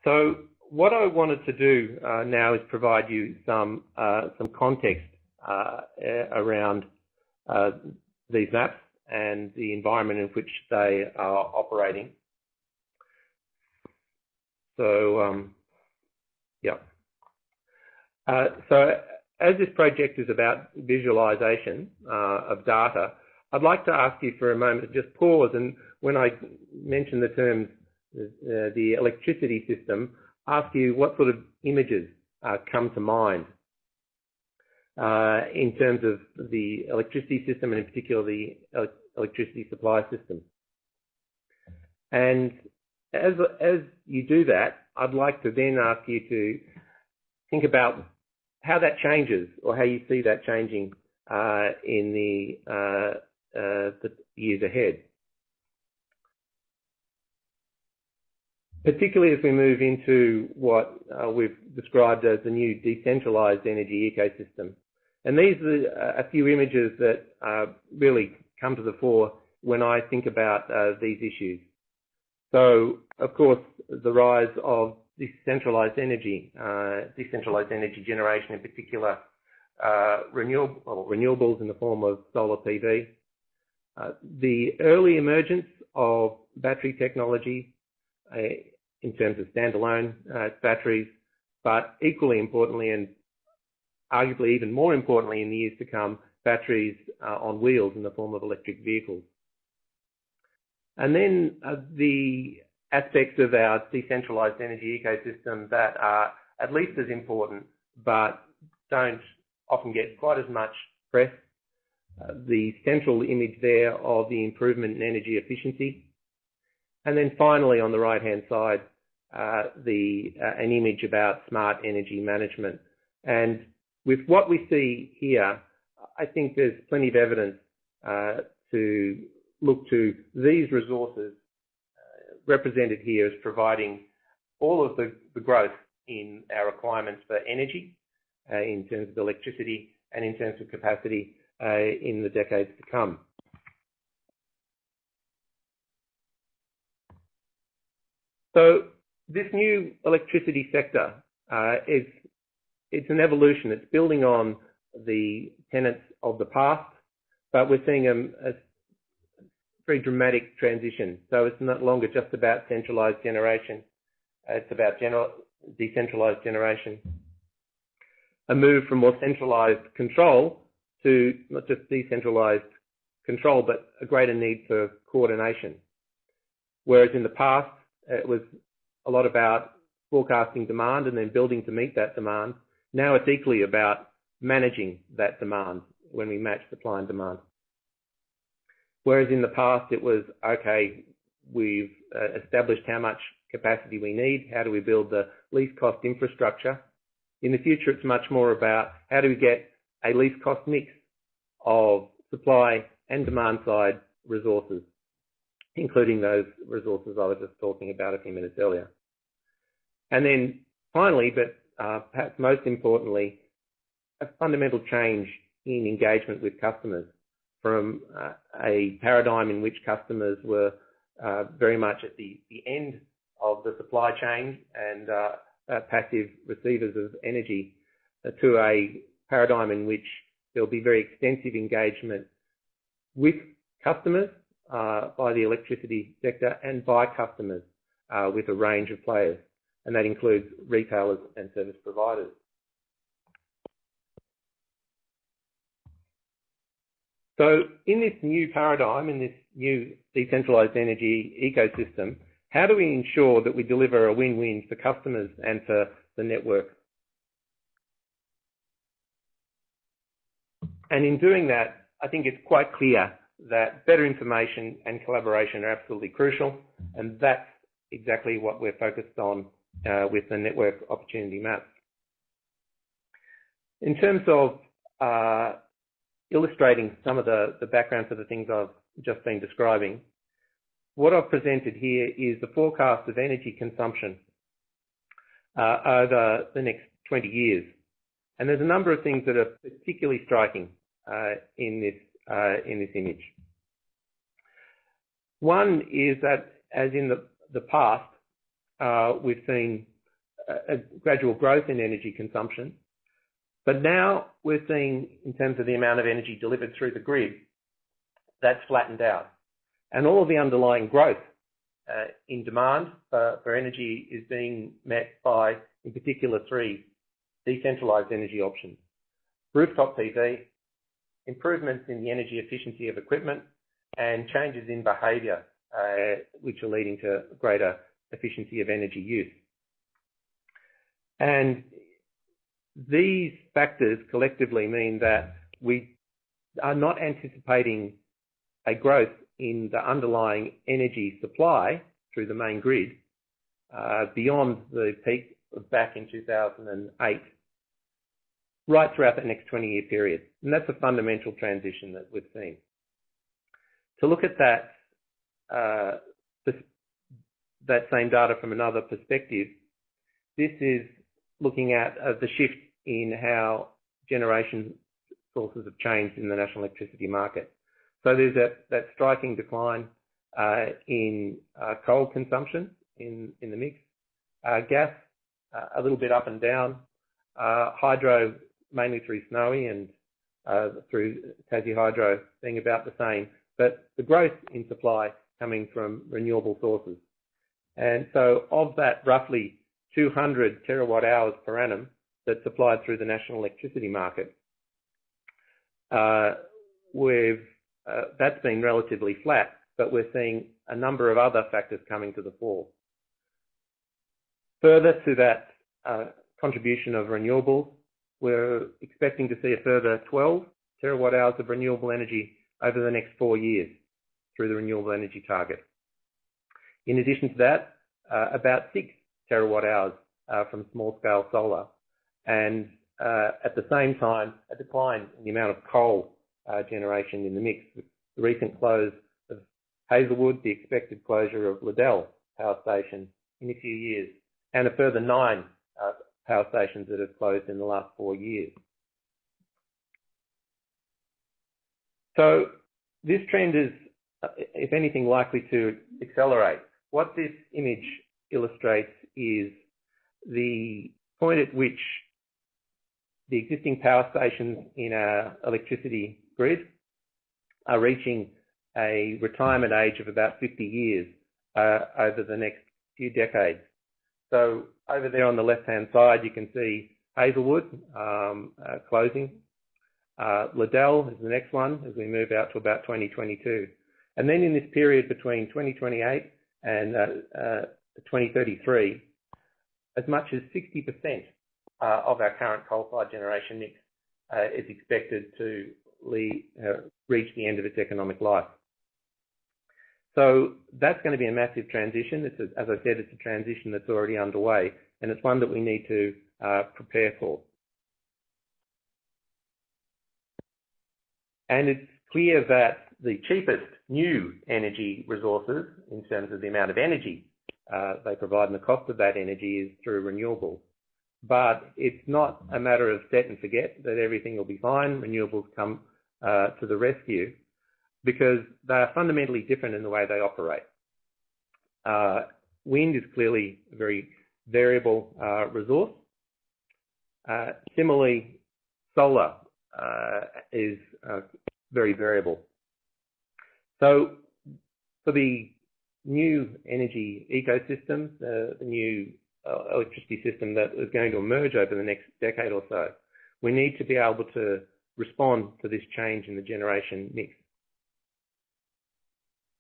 So what I wanted to do now is provide you some context around these maps and the environment in which they are operating. So so as this project is about visualization of data, I'd like to ask you for a moment to just pause, and when I mention the terms the electricity system, ask you what sort of images come to mind in terms of the electricity system, and in particular the electricity supply system. And as you do that, I'd like to then ask you to think about how that changes, or how you see that changing in the years ahead. Particularly as we move into what we've described as the new decentralized energy ecosystem. And these are a few images that really come to the fore when I think about these issues. So, of course, the rise of decentralized energy generation, in particular renewables in the form of solar PV, the early emergence of battery technology in terms of standalone batteries, but equally importantly, and arguably even more importantly in the years to come, batteries on wheels in the form of electric vehicles. And then the aspects of our decentralized energy ecosystem that are at least as important, but don't often get quite as much press. The central image there of the improvement in energy efficiency. And then finally, on the right-hand side, an image about smart energy management. And with what we see here, I think there's plenty of evidence to look to these resources represented here as providing all of the growth in our requirements for energy, in terms of electricity and in terms of capacity in the decades to come. So this new electricity sector it's an evolution. It's building on the tenets of the past, but we're seeing a very dramatic transition. So it's no longer just about centralized generation. It's about decentralized generation. A move from more centralized control to not just decentralized control, but a greater need for coordination. Whereas in the past, it was a lot about forecasting demand and then building to meet that demand. Now it's equally about managing that demand when we match supply and demand. Whereas in the past it was, okay, we've established how much capacity we need, how do we build the least cost infrastructure. In the future it's much more about how do we get a least cost mix of supply and demand side resources, including those resources I was just talking about a few minutes earlier. And then finally, but perhaps most importantly, a fundamental change in engagement with customers from a paradigm in which customers were very much at the end of the supply chain and passive receivers of energy to a paradigm in which there'll be very extensive engagement with customers by the electricity sector and by customers with a range of players, and that includes retailers and service providers. So in this new paradigm, in this new decentralized energy ecosystem, how do we ensure that we deliver a win-win for customers and for the network? And in doing that, I think it's quite clear that better information and collaboration are absolutely crucial, and that's exactly what we're focused on with the network opportunity map. In terms of illustrating some of the background for the things I've just been describing, what I've presented here is the forecast of energy consumption over the next 20 years. And there's a number of things that are particularly striking in this image. One is that, as in the past, we've seen a gradual growth in energy consumption. But now we're seeing, in terms of the amount of energy delivered through the grid, that's flattened out. And all of the underlying growth in demand for energy is being met by, in particular, three decentralised energy options: rooftop PV, improvements in the energy efficiency of equipment, and changes in behaviour, which are leading to greater efficiency of energy use. And these factors collectively mean that we are not anticipating a growth in the underlying energy supply through the main grid beyond the peak of back in 2008, right throughout that next 20-year period. And that's a fundamental transition that we've seen. To look at that, that same data from another perspective, this is looking at the shift in how generation sources have changed in the national electricity market. So there's that striking decline in coal consumption in the mix, gas a little bit up and down, hydro mainly through Snowy and through Tassie Hydro being about the same, but the growth in supply coming from renewable sources. And so of that roughly 200 terawatt hours per annum that's supplied through the national electricity market, that's been relatively flat, but we're seeing a number of other factors coming to the fore. Further to that contribution of renewables, we're expecting to see a further 12 terawatt hours of renewable energy over the next 4 years through the renewable energy target. In addition to that, about 6 terawatt hours from small-scale solar, and at the same time, a decline in the amount of coal generation in the mix, with the recent close of Hazelwood, the expected closure of Liddell Power Station in a few years, and a further 9 power stations that have closed in the last 4 years. So this trend is, if anything, likely to accelerate. What this image illustrates is the point at which the existing power stations in our electricity grid are reaching a retirement age of about 50 years over the next few decades. So over there on the left-hand side, you can see Hazelwood closing. Liddell is the next one as we move out to about 2022. And then in this period between 2028 and 2033, as much as 60% of our current coal-fired generation mix is expected to reach the end of its economic life. So that's going to be a massive transition. As I said, it's a transition that's already underway, and it's one that we need to prepare for. And it's clear that the cheapest new energy resources, in terms of the amount of energy they provide and the cost of that energy, is through renewables. But it's not a matter of set and forget that everything will be fine, renewables come to the rescue, because they are fundamentally different in the way they operate. Wind is clearly a very variable resource. Similarly, solar is very variable. So for the new energy ecosystem, the new electricity system that is going to emerge over the next decade or so, we need to be able to respond to this change in the generation mix.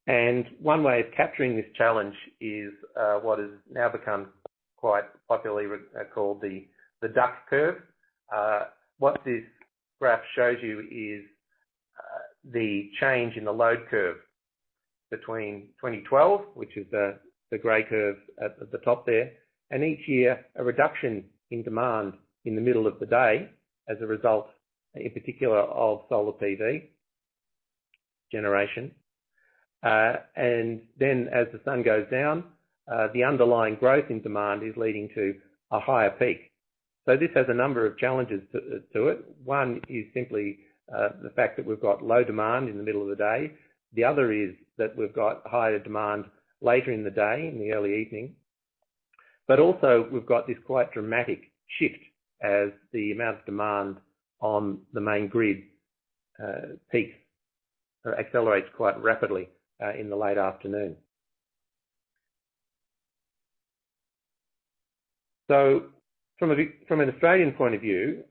And one way of capturing this challenge is what has now become quite popularly called the Deduct Curve. What this graph shows you is the change in the load curve between 2012, which is the grey curve at the top there, and each year a reduction in demand in the middle of the day as a result, in particular, of solar PV generation. And then as the sun goes down, the underlying growth in demand is leading to a higher peak. So this has a number of challenges to it. One is simply the fact that we've got low demand in the middle of the day. The other is that we've got higher demand later in the day, in the early evening. But also we've got this quite dramatic shift as the amount of demand on the main grid peaks or accelerates quite rapidly in the late afternoon. So from an Australian point of view,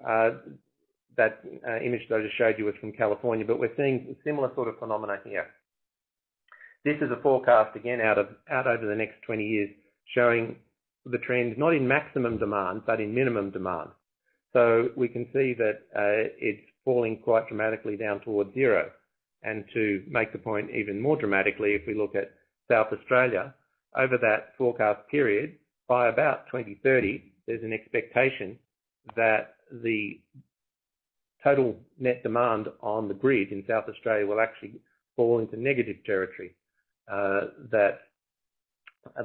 that image that I just showed you was from California, but we're seeing a similar sort of phenomena here. This is a forecast again out over the next 20 years, showing the trend not in maximum demand but in minimum demand. So we can see that it's falling quite dramatically down towards zero. And to make the point even more dramatically, if we look at South Australia, over that forecast period, by about 2030, there's an expectation that the total net demand on the grid in South Australia will actually fall into negative territory. That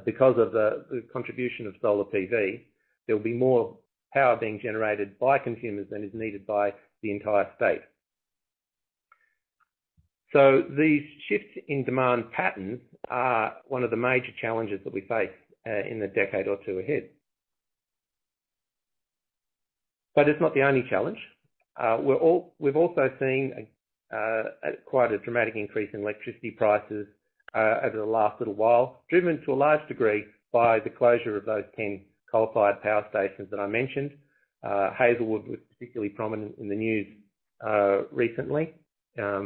because of the contribution of solar PV, there will be more power being generated by consumers than is needed by the entire state. So these shifts in demand patterns are one of the major challenges that we face in the decade or two ahead. But it's not the only challenge. We've also seen quite a dramatic increase in electricity prices over the last little while, driven to a large degree by the closure of those 10 coal-fired power stations that I mentioned. Hazelwood was particularly prominent in the news recently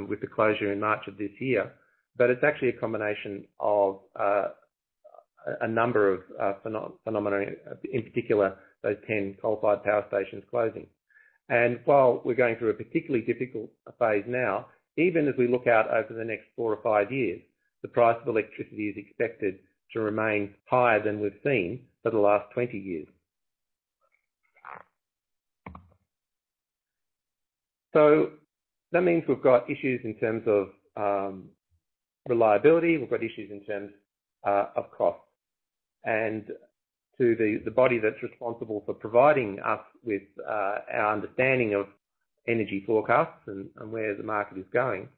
with the closure in March of this year, but it's actually a combination of a number of phenomena, in particular those 10 coal-fired power stations closing. And while we're going through a particularly difficult phase now, even as we look out over the next 4 or 5 years, the price of electricity is expected to remain higher than we've seen for the last 20 years. So that means we've got issues in terms of reliability, we've got issues in terms of cost. And to the body that's responsible for providing us with our understanding of energy forecasts and where the market is going,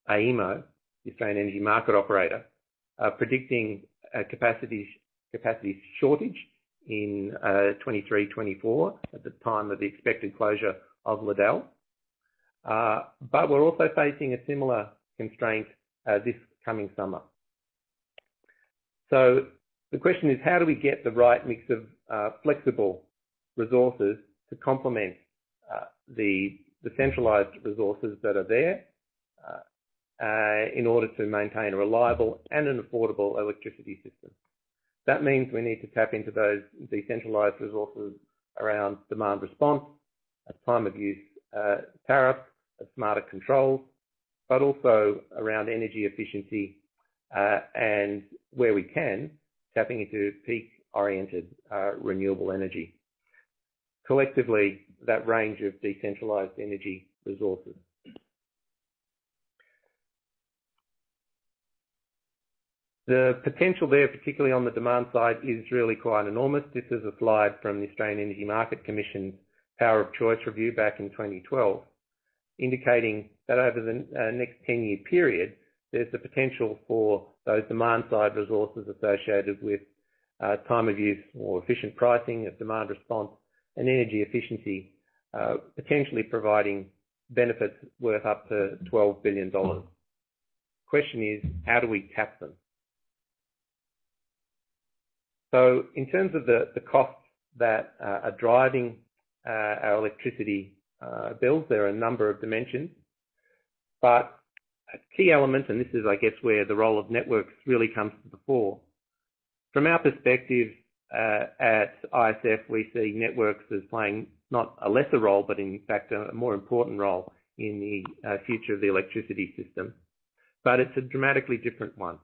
AEMO, the Australian Energy Market Operator, predicting a capacity shortage in 23-24 at the time of the expected closure of Liddell. But we're also facing a similar constraint this coming summer. So the question is, how do we get the right mix of flexible resources to complement the centralised resources that are there in order to maintain a reliable and an affordable electricity system? That means we need to tap into those decentralised resources around demand response, time of use tariffs, smarter controls, but also around energy efficiency and, where we can, tapping into peak-oriented renewable energy. Collectively, that range of decentralised energy resources. The potential there, particularly on the demand side, is really quite enormous. This is a slide from the Australian Energy Market Commission's Power of Choice review back in 2012, indicating that over the next 10-year period, there's the potential for those demand-side resources associated with time of use or efficient pricing of demand response and energy efficiency, potentially providing benefits worth up to $12 billion. Question is, how do we tap them? So in terms of the costs that are driving our electricity bills, there are a number of dimensions, but a key element, and this is, I guess, where the role of networks really comes to the fore. From our perspective at ISF, we see networks as playing not a lesser role, but in fact a more important role in the future of the electricity system. But it's a dramatically different one.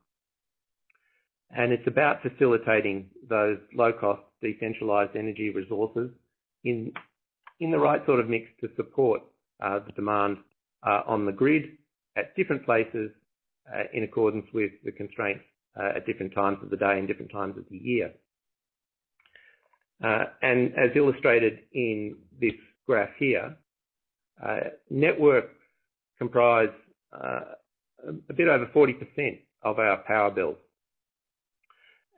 And it's about facilitating those low-cost, decentralised energy resources in the right sort of mix to support the demand on the grid at different places in accordance with the constraints at different times of the day and different times of the year. And as illustrated in this graph here, networks comprise a bit over 40% of our power bills.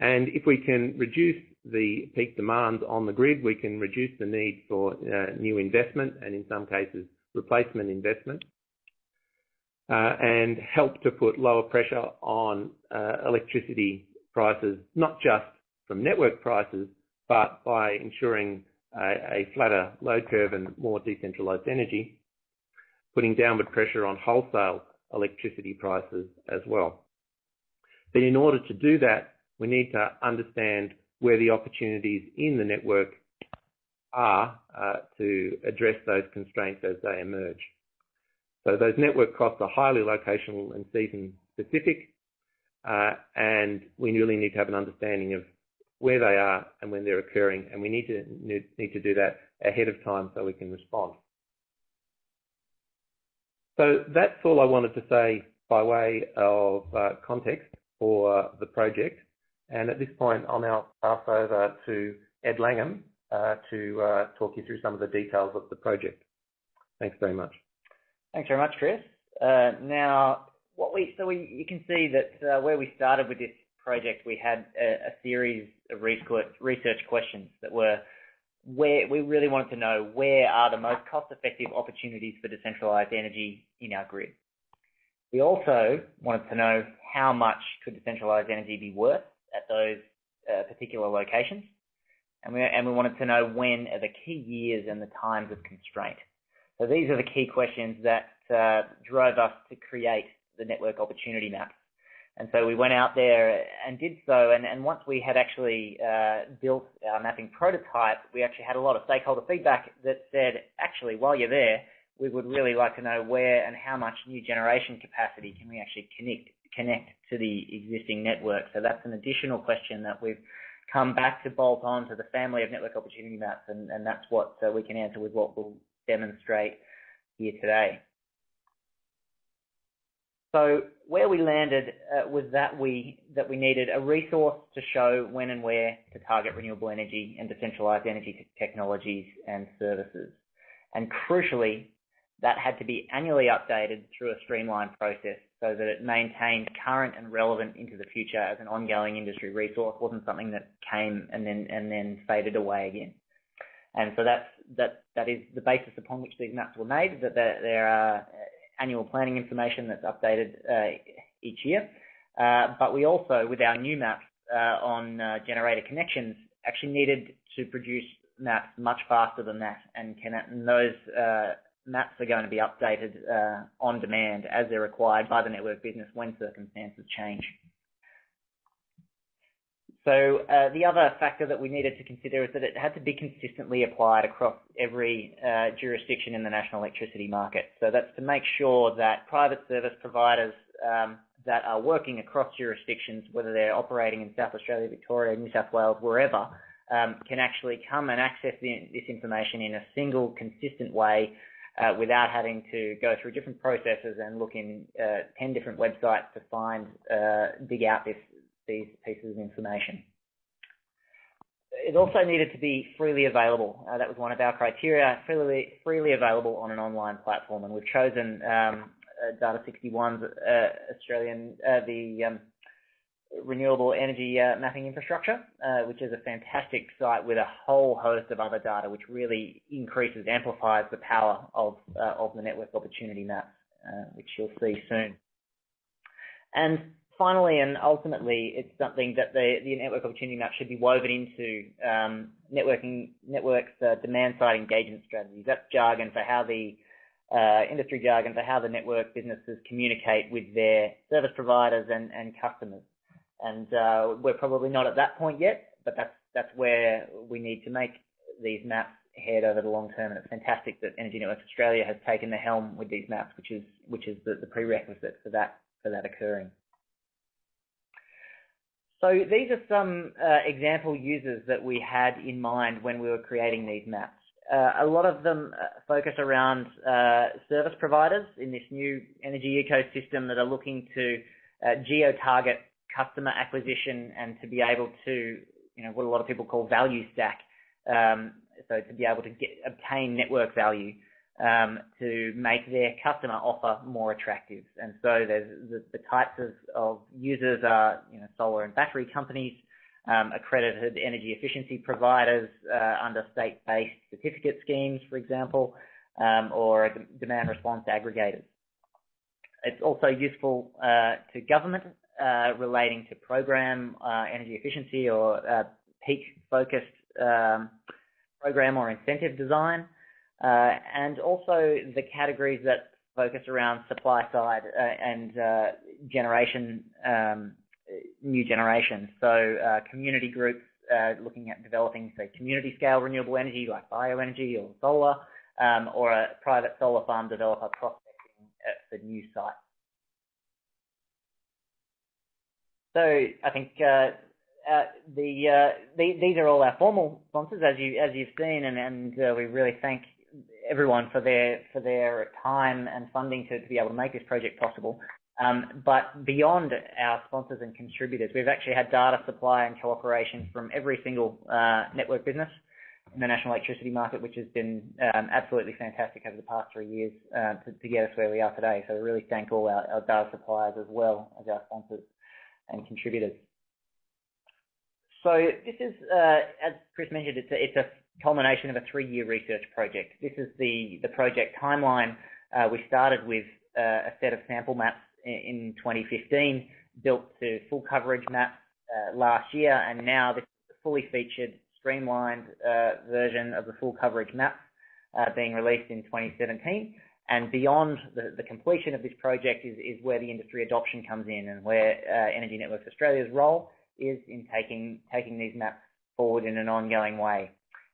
And if we can reduce the peak demands on the grid, we can reduce the need for new investment and in some cases replacement investment, and help to put lower pressure on electricity prices, not just from network prices, but by ensuring a flatter load curve and more decentralised energy, putting downward pressure on wholesale electricity prices as well. But in order to do that, we need to understand where the opportunities in the network are to address those constraints as they emerge. So those network costs are highly locational and season specific, and we really need to have an understanding of where they are and when they're occurring, and we need to do that ahead of time so we can respond. So that's all I wanted to say by way of context for the project. And at this point, I'll now pass over to Ed Langham to talk you through some of the details of the project. Thanks very much. Thanks very much, Chris. Now, you can see that where we started with this project, we had a series of research questions that were where we really wanted to know where are the most cost-effective opportunities for decentralized energy in our grid. We also wanted to know how much could decentralized energy be worth at those particular locations, and we wanted to know when are the key years and the times of constraint. So these are the key questions that drove us to create the network opportunity map. And so we went out there and did so, and once we had actually built our mapping prototype, we actually had a lot of stakeholder feedback that said, actually, while you're there, we would really like to know where and how much new generation capacity can we actually connect to the existing network. So that's an additional question that we've come back to bolt on to the family of network opportunity maps, and that's what we can answer with what we'll demonstrate here today. So where we landed was that we needed a resource to show when and where to target renewable energy and decentralized energy technologies and services. And crucially, that had to be annually updated through a streamlined process so that it maintained current and relevant into the future as an ongoing industry resource. It wasn't something that came and then faded away again. And so that is the basis upon which these maps were made, that there are annual planning information that's updated each year. But we also, with our new maps on generator connections, actually needed to produce maps much faster than that, and those maps are going to be updated on demand as they're required by the network business when circumstances change. So the other factor that we needed to consider is that it had to be consistently applied across every jurisdiction in the national electricity market. So that's to make sure that private service providers that are working across jurisdictions, whether they're operating in South Australia, Victoria, New South Wales, wherever, can actually come and access this information in a single, consistent way without having to go through different processes and look in 10 different websites to dig out these pieces of information. It also needed to be freely available. That was one of our criteria, freely available on an online platform. And we've chosen Data61's Australian, the Renewable Energy Mapping Infrastructure, which is a fantastic site with a whole host of other data, which really amplifies the power of the network opportunity maps, which you'll see soon. And finally, and ultimately, it's something that the network opportunity map should be woven into networks' demand-side engagement strategies. That's jargon for how the industry jargon for how the network businesses communicate with their service providers and customers. And we're probably not at that point yet, but that's where we need to make these maps head over the long term. And it's fantastic that Energy Networks Australia has taken the helm with these maps, which is the prerequisite for that occurring. So these are some example users that we had in mind when we were creating these maps. A lot of them focus around service providers in this new energy ecosystem that are looking to geo-target customer acquisition and to be able to, what a lot of people call value stack. So to be able to obtain network value to make their customer offer more attractive. And so there's the types of users are, solar and battery companies, accredited energy efficiency providers under state-based certificate schemes, for example, or demand response aggregators. It's also useful to government relating to program energy efficiency or peak-focused program or incentive design, and also the categories that focus around supply side and generation, new generation. So community groups looking at developing, say, community scale renewable energy like bioenergy or solar, or a private solar farm developer prospecting for new sites. So I think these are all our formal sponsors, as you've seen, and we really thank everyone for their time and funding to be able to make this project possible. But beyond our sponsors and contributors, we've actually had data supply and cooperation from every single network business in the national electricity market, which has been absolutely fantastic over the past 3 years to get us where we are today. So we really thank all our data suppliers as well as our sponsors and contributors. So this is, as Chris mentioned, it's a culmination of a 3-year research project. This is the project timeline. We started with a set of sample maps in 2015, built to full coverage maps last year, and now this is the fully featured, streamlined version of the full coverage map being released in 2017. And beyond the completion of this project is where the industry adoption comes in, and where Energy Networks Australia's role is in taking these maps forward in an ongoing way.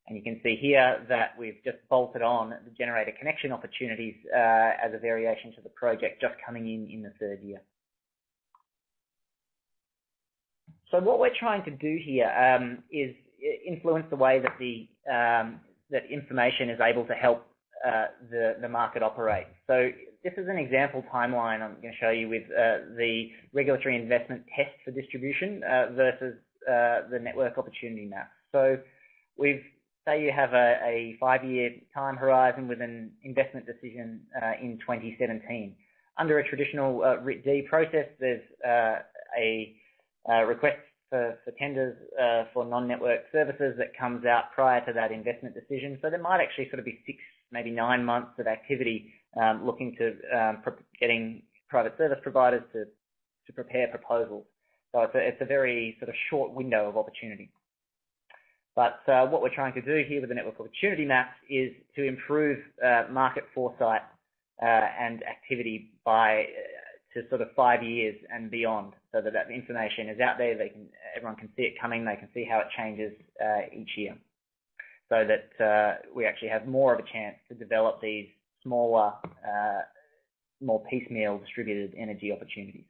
And you can see here that we've just bolted on the generator connection opportunities as a variation to the project, just coming in the 3rd year. So what we're trying to do here is influence the way that that information is able to help the market operate. So this is an example timeline I'm going to show you with the regulatory investment test for distribution versus the network opportunity map. So say you have a 5-year time horizon with an investment decision in 2017. Under a traditional RIT-D process, there's a request for tenders for non-network services that comes out prior to that investment decision. So there might actually sort of be 6, maybe 9 months of activity looking to getting private service providers to prepare proposals. So it's a very sort of short window of opportunity. But what we're trying to do here with the network opportunity maps is to improve market foresight and activity to sort of 5 years and beyond, so that information is out there. Everyone can see it coming. They can see how it changes each year, so that we actually have more of a chance to develop these smaller, more piecemeal distributed energy opportunities.